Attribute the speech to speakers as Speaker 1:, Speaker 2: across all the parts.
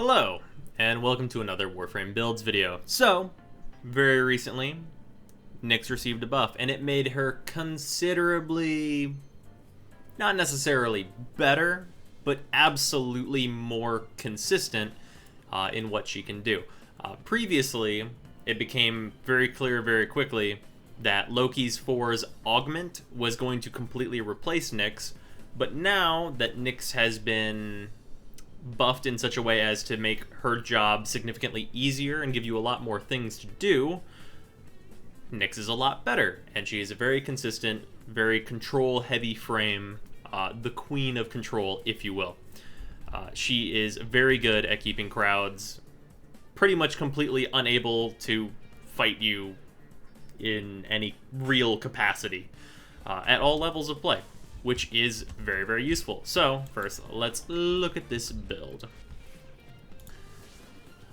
Speaker 1: Hello, and welcome to another Warframe Builds video. So, very recently, Nyx received a buff, and it made her considerably, not necessarily better, but absolutely more consistent in what she can do. Previously, it became very clear very quickly that Loki's 4's Augment was going to completely replace Nyx, but now that Nyx has been buffed in such a way as to make her job significantly easier and give you a lot more things to do, Nyx is a lot better, and she is a very consistent, very control-heavy frame, the queen of control, if you will. She is very good at keeping crowds pretty much completely unable to fight you in any real capacity at all levels of play, which is very, very useful. So, first, let's look at this build.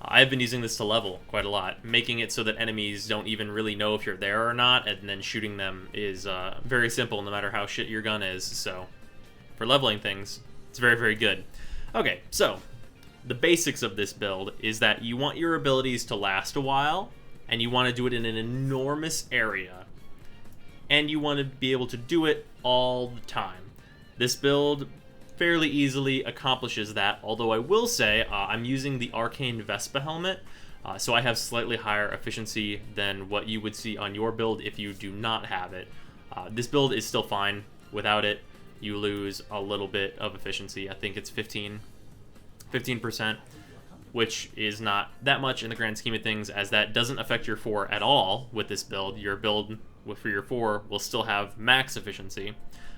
Speaker 1: I've been using this to level quite a lot, making it so that enemies don't even really know if you're there or not, and then shooting them is very simple no matter how shit your gun is. So, for leveling things, it's very, very good. Okay, so, the basics of this build is that you want your abilities to last a while, and you want to do it in an enormous area, and you want to be able to do it all the time. This build fairly easily accomplishes that, although I will say I'm using the Arcane Vespa helmet, so I have slightly higher efficiency than what you would see on your build if you do not have it. This build is still fine. Without it, you lose a little bit of efficiency. I think it's 15%, which is not that much in the grand scheme of things, as that doesn't affect your 4 at all with this build. Your build for your 4 will still have max efficiency,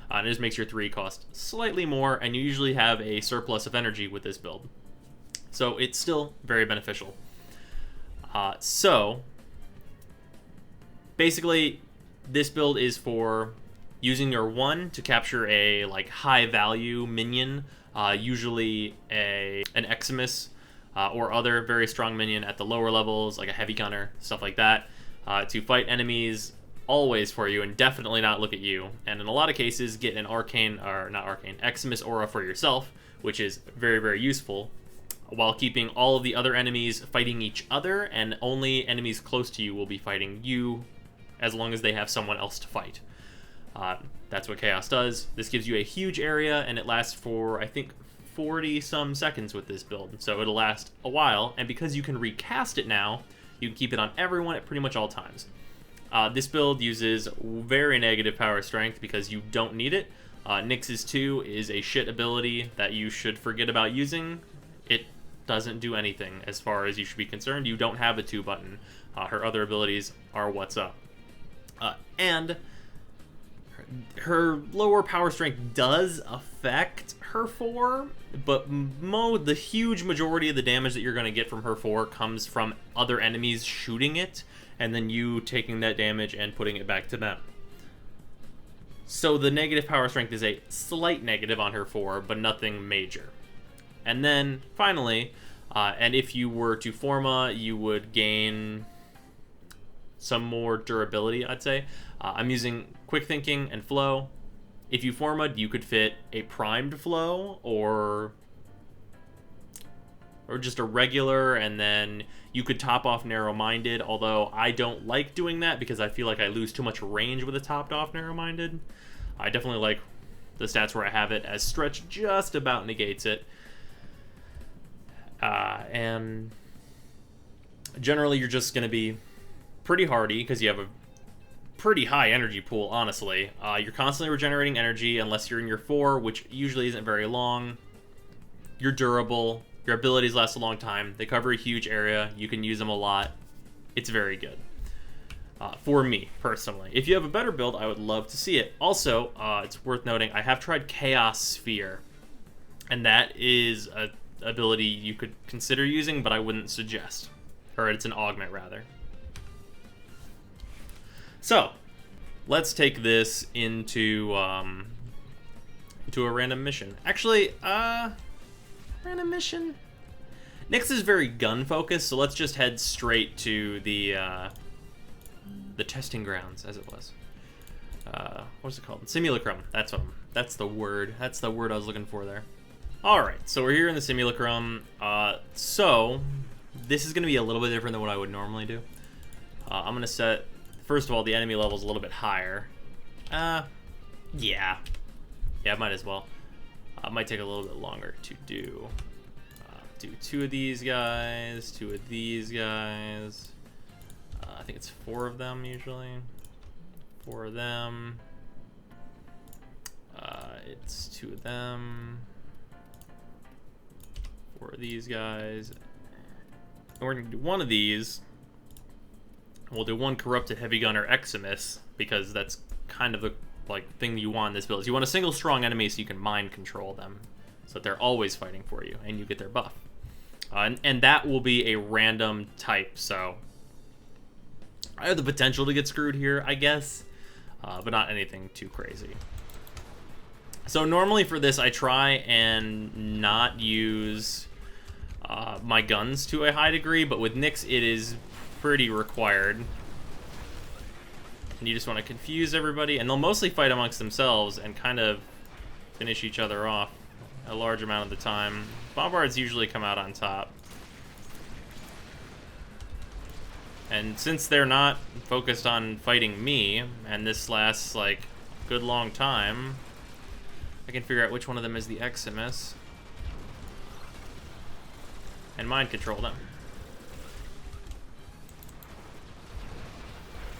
Speaker 1: and it just makes your 3 cost slightly more, and you usually have a surplus of energy with this build. So it's still very beneficial. So basically, this build is for using your 1 to capture a high value minion, usually an Eximus or other very strong minion at the lower levels, like a heavy gunner, stuff like that, to fight enemies always for you and definitely not look at you, and in a lot of cases get an Eximus aura for yourself, which is very, very useful, while keeping all of the other enemies fighting each other, and only enemies close to you will be fighting you as long as they have someone else to fight. That's what Chaos does. This gives you a huge area, and it lasts for, I think, 40-some seconds with this build, so it'll last a while, and because you can recast it now, you can keep it on everyone at pretty much all times. This build uses very negative power strength because you don't need it. Nyx's 2 is a shit ability that you should forget about using. It doesn't do anything as far as you should be concerned. You don't have a 2 button. Her other abilities are what's up. And her lower power strength does affect her 4, but the huge majority of the damage that you're going to get from her 4 comes from other enemies shooting it, and then you taking that damage and putting it back to them. So the negative power strength is a slight negative on her 4, but nothing major. And then, finally, and if you were to Forma, you would gain some more durability, I'd say. I'm using Quick Thinking and Flow. If you Forma'd, you could fit a primed Flow, or just a regular, and then you could top off Narrow-Minded, although I don't like doing that because I feel like I lose too much range with a topped off Narrow-Minded. I definitely like the stats where I have it, as Stretch just about negates it. And generally you're just going to be pretty hardy because you have a pretty high energy pool, honestly. You're constantly regenerating energy unless you're in your 4, which usually isn't very long. You're durable. Your abilities last a long time. They cover a huge area. You can use them a lot. It's very good. For me, personally. If you have a better build, I would love to see it. Also, it's worth noting, I have tried Chaos Sphere, and that is an ability you could consider using, but I wouldn't suggest. Or it's an augment, rather. So, let's take this into a random mission. Actually, random mission? Nyx is very gun-focused, so let's just head straight to the testing grounds, as it was. What's it called? Simulacrum. That's the word. That's the word I was looking for there. Alright, so we're here in the simulacrum. So this is going to be a little bit different than what I would normally do. I'm going to set, first of all, the enemy level is a little bit higher. Yeah, might as well. It might take a little bit longer to do. Do 2 of these guys, 2 of these guys. I think it's 4 of them usually. 4 of them. It's 2 of them. 4 of these guys. And we're gonna do 1 of these. We'll do 1 corrupted heavy gunner Eximus, because that's kind of the thing you want in this build. Is you want a single strong enemy so you can mind control them, so that they're always fighting for you and you get their buff. And that will be a random type, so I have the potential to get screwed here, I guess, but not anything too crazy. So normally for this, I try and not use my guns to a high degree, but with Nyx, it is pretty required. And you just want to confuse everybody, and they'll mostly fight amongst themselves and kind of finish each other off a large amount of the time. Bombards usually come out on top. And since they're not focused on fighting me, and this lasts like a good long time, I can figure out which one of them is the Eximus and mind control them.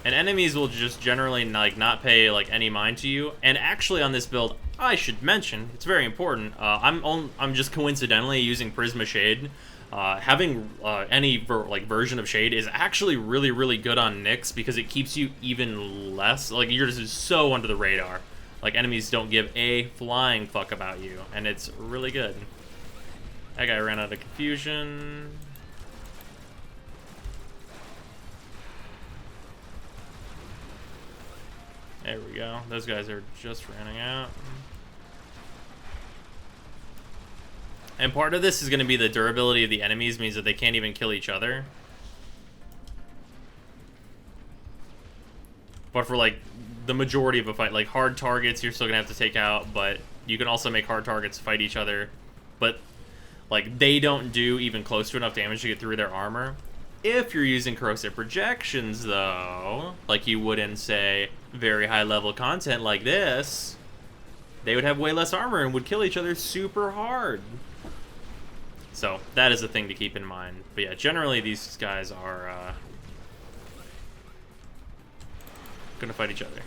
Speaker 1: And enemies will just generally not pay any mind to you. And actually on this build, I should mention, it's very important, I'm just coincidentally using Prisma Shade. Having any version of Shade is actually really, really good on Nyx, because it keeps you even less, you're just so under the radar. Enemies don't give a flying fuck about you, and it's really good. That guy ran out of confusion. There we go. Those guys are just running out. And part of this is going to be the durability of the enemies, means that they can't even kill each other. But for the majority of a fight, hard targets you're still going to have to take out, but you can also make hard targets fight each other. But they don't do even close to enough damage to get through their armor. If you're using corrosive projections, though, like you would in, say, very high level content like this, they would have way less armor and would kill each other super hard. So that is a thing to keep in mind. But yeah, generally these guys are gonna fight each other.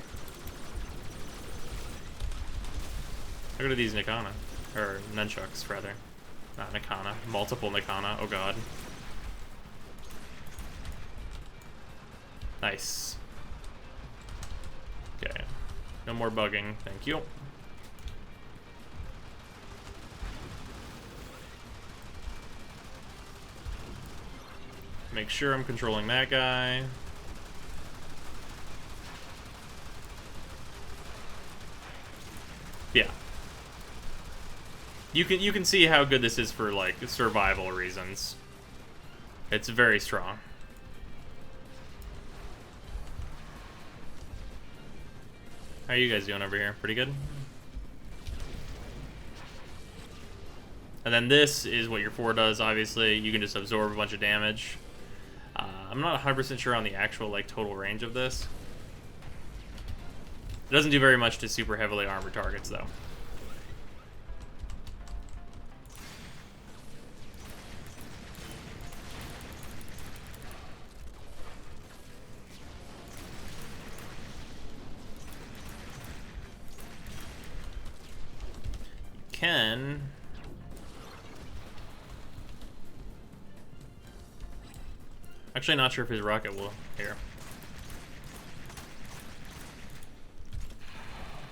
Speaker 1: Look at these Nikana, or Nunchucks rather, not Nikana, multiple Nikana. Oh god. Nice. Okay. No more bugging, thank you. Make sure I'm controlling that guy. Yeah. You can see how good this is for survival reasons. It's very strong. How are you guys doing over here? Pretty good? And then this is what your 4 does, obviously. You can just absorb a bunch of damage. I'm not 100% sure on the actual total range of this. It doesn't do very much to super heavily armored targets, though. Can actually not sure if his rocket will here.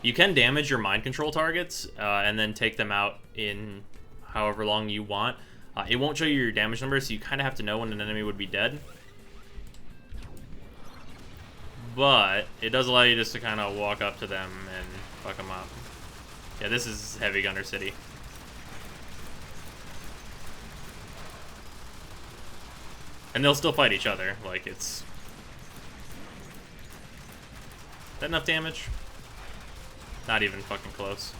Speaker 1: You can damage your mind control targets and then take them out in however long you want. It won't show you your damage numbers, so you kind of have to know when an enemy would be dead. But it does allow you just to kind of walk up to them and fuck them up. Yeah, this is Heavy Gunner City. And they'll still fight each other, it's... Is that enough damage? Not even fucking close.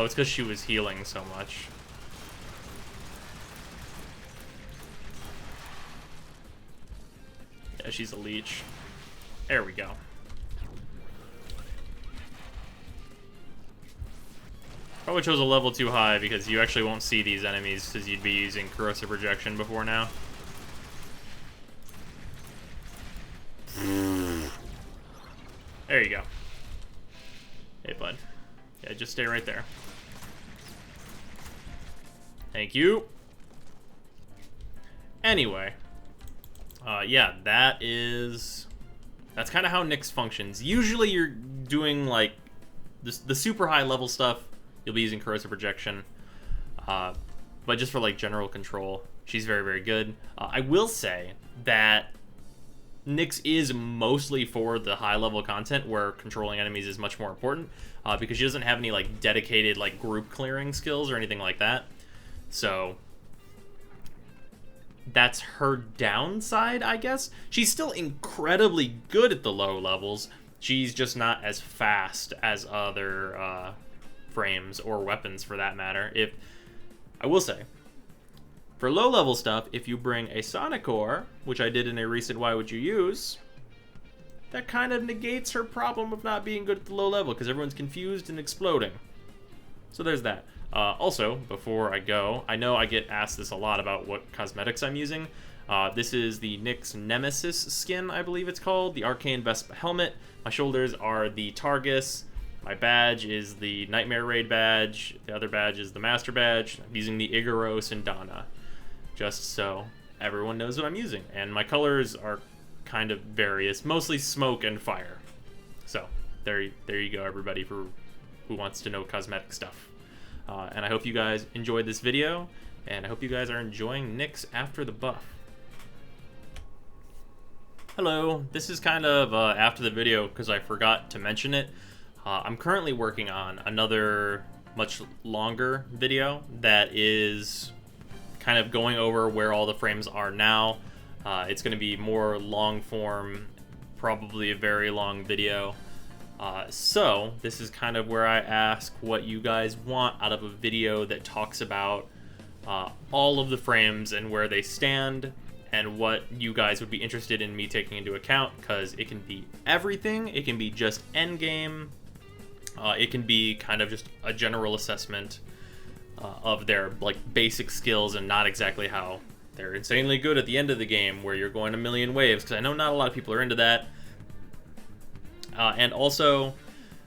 Speaker 1: Oh, it's because she was healing so much. Yeah, she's a leech. There we go. Probably chose a level too high because you actually won't see these enemies because you'd be using corrosive projection before now. There you go. Hey, bud. Yeah, just stay right there. Thank you. Anyway. Yeah, that's kind of how Nyx functions. Usually you're doing, like, the super high level stuff, you'll be using corrosive projection. But just for, like, general control, she's very, very good. I will say that Nyx is mostly for the high-level content where controlling enemies is much more important, because she doesn't have any, like, dedicated, like, group clearing skills or anything like that. So that's her downside, I guess. She's still incredibly good at the low levels. She's just not as fast as other frames or weapons, for that matter. I will say, for low-level stuff, if you bring a Sonic Core, which I did in a recent Why Would You Use, that kind of negates her problem of not being good at the low level, because everyone's confused and exploding. So there's that. Also, before I go, I know I get asked this a lot about what cosmetics I'm using. This is the Nyx Nemesis skin, I believe it's called, the Arcane Vespa helmet. My shoulders are the Targus. My badge is the Nightmare Raid badge. The other badge is the Master badge. I'm using the Igaros and Dana, just so everyone knows what I'm using. And my colors are kind of various, mostly smoke and fire. So there you go, everybody, for who wants to know cosmetic stuff. And I hope you guys enjoyed this video, and I hope you guys are enjoying Nyx after the buff. Hello, this is kind of after the video because I forgot to mention it. I'm currently working on another much longer video that is kind of going over where all the frames are now. It's going to be more long form, probably a very long video. So this is kind of where I ask what you guys want out of a video that talks about all of the frames and where they stand and what you guys would be interested in me taking into account, because it can be everything. It can be just endgame. It can be kind of just a general assessment of their like basic skills and not exactly how they're insanely good at the end of the game where you're going a million waves, because I know not a lot of people are into that. And also,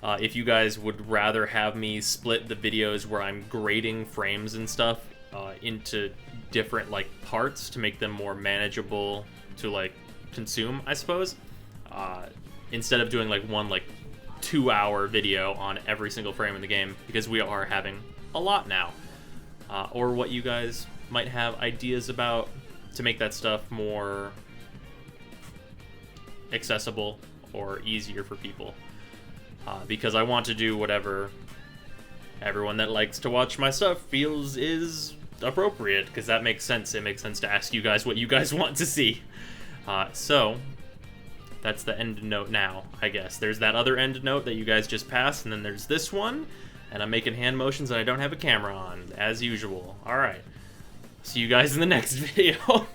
Speaker 1: if you guys would rather have me split the videos where I'm grading frames and stuff into different like parts to make them more manageable to like consume, I suppose, instead of doing like one like 2-hour video on every single frame in the game, because we are having a lot now, or what you guys might have ideas about to make that stuff more accessible or easier for people, because I want to do whatever everyone that likes to watch my stuff feels is appropriate, because that makes sense. It makes sense to ask you guys what you guys want to see. So that's the end note now, I guess. There's that other end note that you guys just passed, and then there's this one, and I'm making hand motions and I don't have a camera on, as usual. Alright, see you guys in the next video.